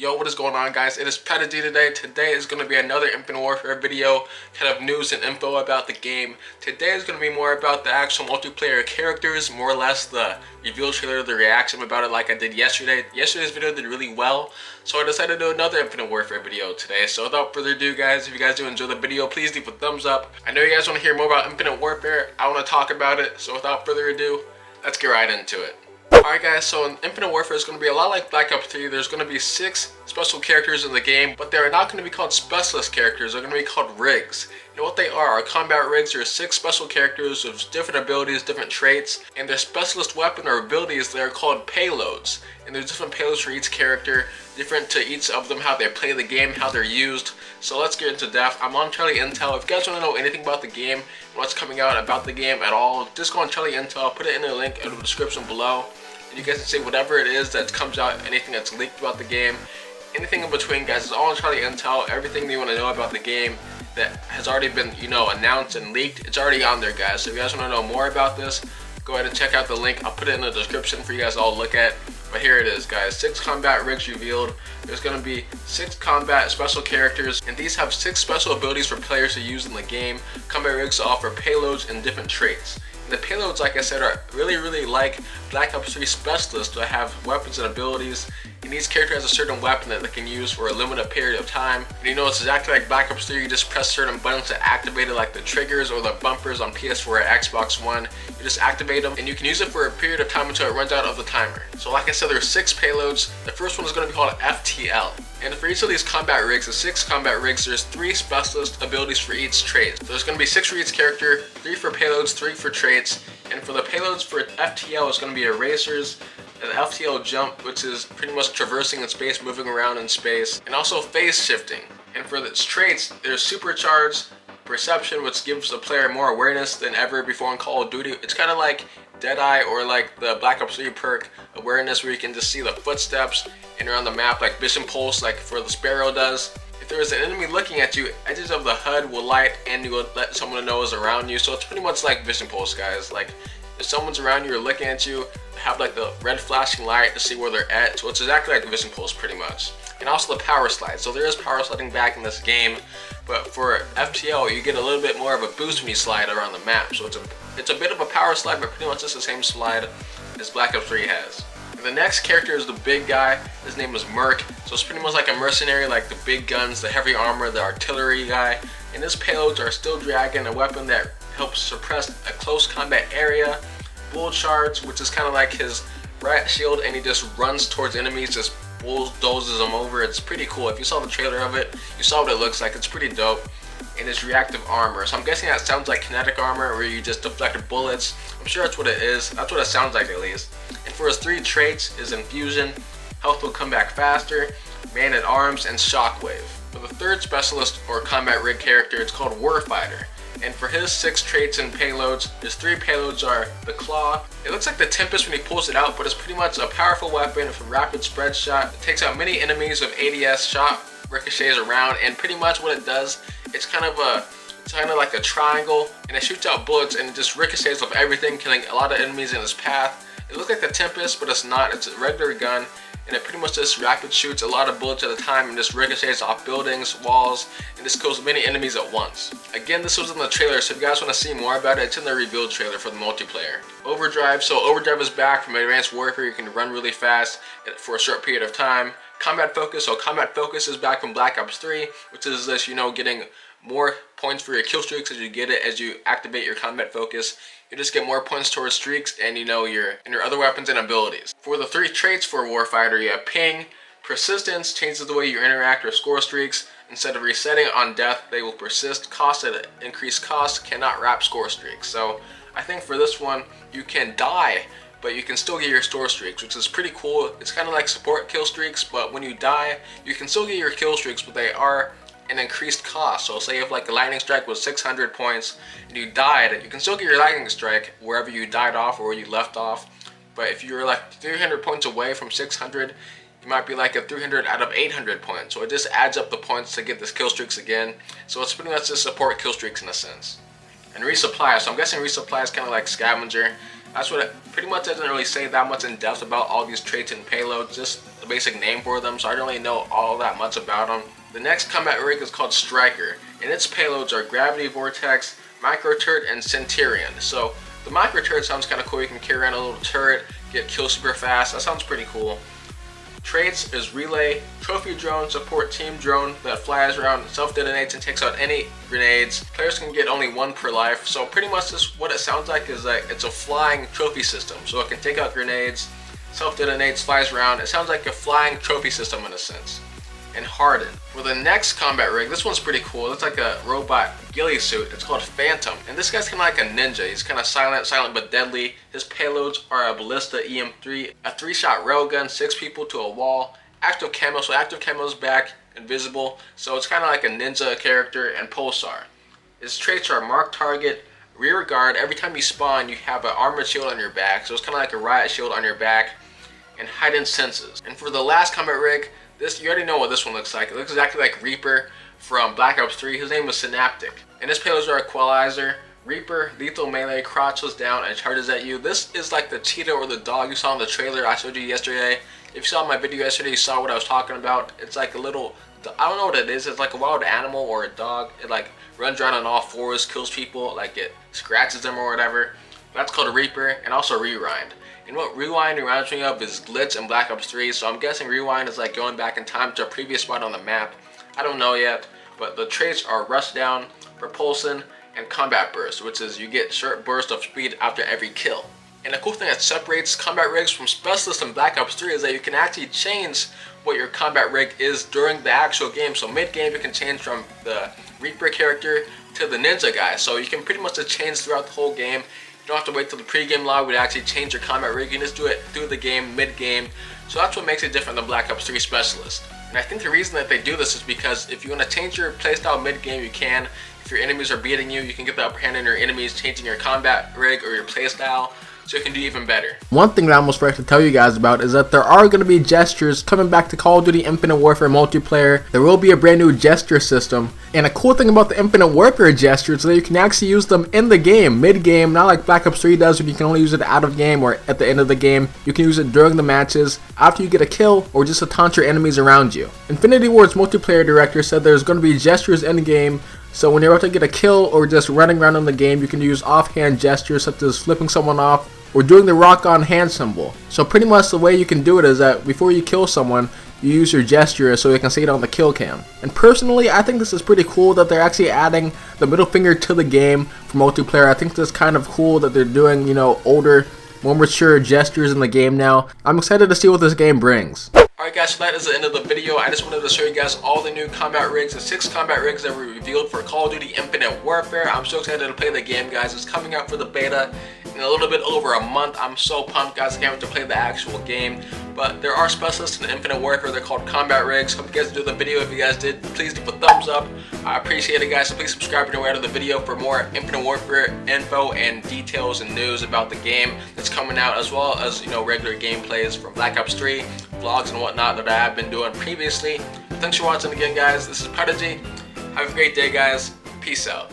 Yo, what is going on, guys? It is Prodigy today. Today is going to be another Infinite Warfare video, kind of news and info about the game. Today is going to be more about the actual multiplayer characters, more or less the reveal trailer, the reaction about it like I did yesterday. Yesterday's video did really well, so I decided to do another Infinite Warfare video today. So without further ado, guys, if you guys do enjoy the video, please leave a thumbs up. I know you guys want to hear more about Infinite Warfare. I want to talk about it, so without further ado, let's get right into it. Alright guys, so in Infinite Warfare is going to be a lot like Black Ops 3. There's going to be 6 special characters in the game, but they're not going to be called specialist characters. They're going to be called rigs. And what they are combat rigs. There are 6 special characters with different abilities, different traits, and their specialist weapon or abilities, they're called payloads. And there's different payloads for each character, different to each of them, how they play the game, how they're used. So let's get into depth. I'm on Charlie Intel. If you guys want to know anything about the game, what's coming out about the game at all, just go on Charlie Intel. I'll put it in the link in the description below. And you guys can say whatever it is that comes out, anything that's leaked about the game, anything in between, guys. It's all on Charlie Intel. Everything you want to know about the game that has already been, announced and leaked, it's already on there, guys. So if you guys want to know more about this, go ahead and check out the link. I'll put it in the description for you guys all to look at. But here it is, guys. 6 combat rigs revealed. There's going to be 6 combat special characters, and these have 6 special abilities for players to use in the game. Combat rigs offer payloads and different traits. The payloads, like I said, are really like Black Ops 3 specialists that have weapons and abilities, and each character has a certain weapon that they can use for a limited period of time. And it's exactly like Black Ops 3, you just press certain buttons to activate it, like the triggers or the bumpers on PS4 or Xbox One. You just activate them, and you can use it for a period of time until it runs out of the timer. So like I said, there's 6 payloads. The first one is going to be called FTL. And for each of these combat rigs, the 6 combat rigs, there's 3 specialist abilities for each trait. So there's going to be 6 for each character, 3 for payloads, 3 for traits. And for the payloads for FTL, it's going to be erasers, an FTL jump, which is pretty much traversing in space, moving around in space, and also phase shifting. And for its traits, there's supercharged perception, which gives the player more awareness than ever before in Call of Duty. It's kind of like Deadeye or like the Black Ops 3 perk awareness, where you can just see the footsteps and around the map, like Vision Pulse, like for the Sparrow does. If there is an enemy looking at you, edges of the HUD will light and you will let someone know is around you. So it's pretty much like Vision Pulse, guys. Like if someone's around you or looking at you, have like the red flashing light to see where they're at. So it's exactly like Vision Pulse pretty much. And also the power slide. So there is power sliding back in this game, but for FTL you get a little bit more of a boost when you slide around the map. So it's a bit of a power slide, but pretty much just the same slide as Black Ops 3 has. And the next character is the big guy. His name is Merc. So it's pretty much like a mercenary, like the big guns, the heavy armor, the artillery guy. And his payloads are Still Dragon, a weapon that helps suppress a close combat area. Bull Charge, which is kind of like his rat shield, and he just runs towards enemies, just bulldozes them over. It's pretty cool. If you saw the trailer of it, you saw what it looks like. It's pretty dope. And his reactive armor. So I'm guessing that sounds like kinetic armor, where you just deflect bullets. I'm sure that's what it is. That's what it sounds like, at least. And for his 3 traits is Infusion, health will come back faster, Man at Arms, and Shockwave. For the 3rd specialist or combat rig character, it's called Warfighter. And for his 6 traits and payloads, his 3 payloads are the Claw. It looks like the Tempest when he pulls it out, but it's pretty much a powerful weapon with a rapid spread shot. It takes out many enemies with ADS shot, ricochets around, and pretty much what it does, it's kind of like a triangle, and it shoots out bullets and it just ricochets off everything, killing a lot of enemies in its path. It looks like the Tempest, but it's not. It's a regular gun, and it pretty much just rapid shoots a lot of bullets at a time and just ricochets off buildings, walls, and just kills many enemies at once. Again, this was in the trailer, so if you guys want to see more about it, it's in the reveal trailer for the multiplayer. Overdrive, so Overdrive is back from Advanced Warfare. You can run really fast for a short period of time. Combat Focus, so Combat Focus is back from Black Ops 3, which is this, getting more points for your kill streaks as you get it, as you activate your Combat Focus. You just get more points towards streaks and your other weapons and abilities. For the 3 traits for Warfighter, you have Ping. Persistence changes the way you interact or score streaks. Instead of resetting on death, they will persist. Cost at increased cost cannot wrap score streaks. So I think for this one, you can die, but you can still get your score streaks, which is pretty cool. It's kind of like support kill streaks, but when you die, you can still get your kill streaks, but they are an increased cost. So say if like a lightning strike was 600 points and you died, you can still get your lightning strike wherever you died off or where you left off. But if you're like 300 points away from 600, you might be like a 300 out of 800 points. So it just adds up the points to get this kill streaks again. So it's pretty much just support kill streaks in a sense. And resupply, so I'm guessing resupply is kind of like scavenger. That's what it pretty much doesn't really say that much in depth about all these traits and payloads, just the basic name for them, so I don't really know all that much about them. The next combat rig is called Striker, and its payloads are Gravity Vortex, Micro Turret, and Centurion. So the Micro Turret sounds kind of cool. You can carry around a little turret, get kills super fast. That sounds pretty cool. Traits is Relay, Trophy Drone, Support Team Drone that flies around, self-detonates, and takes out any grenades. Players can get only 1 per life, so pretty much this, what it sounds like is that it's a flying trophy system. So it can take out grenades, self-detonates, flies around. It sounds like a flying trophy system in a sense. And Harden. For the next combat rig, this one's pretty cool. It's like a robot ghillie suit. It's called Phantom. And this guy's kind of like a ninja. He's kind of silent but deadly. His payloads are a ballista EM3, a 3-shot railgun, 6 people to a wall, active camo. So active camo's back, invisible. So it's kind of like a ninja character, and Pulsar. His traits are Mark Target, Rear Guard. Every time you spawn, you have an armored shield on your back. So it's kind of like a riot shield on your back, and Heightened Senses. And for the last combat rig, this, you already know what this one looks like. It looks exactly like Reaper from Black Ops 3. His name was Synaptic. And his payloads are Equalizer, Reaper, Lethal Melee, crouches down, and charges at you. This is like the cheetah or the dog you saw in the trailer I showed you yesterday. If you saw my video yesterday, you saw what I was talking about. It's like a little, I don't know what it is. It's like a wild animal or a dog. It like runs around on all fours, kills people, like it scratches them or whatever. That's called a Reaper, and also Rewind. And what Rewind reminds me of is Glitch in Black Ops 3, so I'm guessing Rewind is like going back in time to a previous spot on the map. I don't know yet, but the traits are Rush Down, Propulsion, and Combat Burst, which is you get short burst of speed after every kill. And the cool thing that separates combat rigs from specialists in Black Ops 3 is that you can actually change what your combat rig is during the actual game. So mid-game you can change from the Reaper character to the Ninja guy, so you can pretty much just change throughout the whole game. You don't have to wait till the pre-game log to actually change your combat rig. You can just do it through the game, mid-game. So that's what makes it different than Black Ops 3 Specialist. And I think the reason that they do this is because if you want to change your playstyle mid-game, you can. If your enemies are beating you, you can get the upper hand on your enemies, changing your combat rig or your playstyle, so you can do even better. One thing that I almost forgot to tell you guys about is that there are going to be gestures coming back to Call of Duty Infinite Warfare multiplayer. There will be a brand new gesture system, and a cool thing about the Infinite Warfare gestures is that you can actually use them in the game, mid-game, not like Black Ops 3 does when you can only use it out of game or at the end of the game. You can use it during the matches, after you get a kill, or just to taunt your enemies around you. Infinity Ward's multiplayer director said there's going to be gestures in the game, so when you're about to get a kill or just running around in the game, you can use offhand gestures such as flipping someone off or doing the rock on hand symbol. So pretty much the way you can do it is that before you kill someone, you use your gesture so you can see it on the kill cam. And personally, I think this is pretty cool that they're actually adding the middle finger to the game for multiplayer. I think this is kind of cool that they're doing, you know, older, more mature gestures in the game now. I'm excited to see what this game brings. Alright guys, so that is the end of the video. I just wanted to show you guys all the new combat rigs, the 6 combat rigs that were revealed for Call of Duty Infinite Warfare. I'm so excited to play the game, guys. It's coming out for the beta in a little bit over a month. I'm so pumped, guys. I can't wait to play the actual game. But there are specialists in Infinite Warfare. They're called combat rigs. Hope you guys enjoyed the video. If you guys did, please give a thumbs up. I appreciate it, guys. So please subscribe if you're aware of the video for more Infinite Warfare info and details and news about the game that's coming out, as well as, you know, regular gameplays from Black Ops 3, vlogs and whatnot that I have been doing previously. Thanks for watching again, guys. This is Prodigy. Have a great day, guys. Peace out.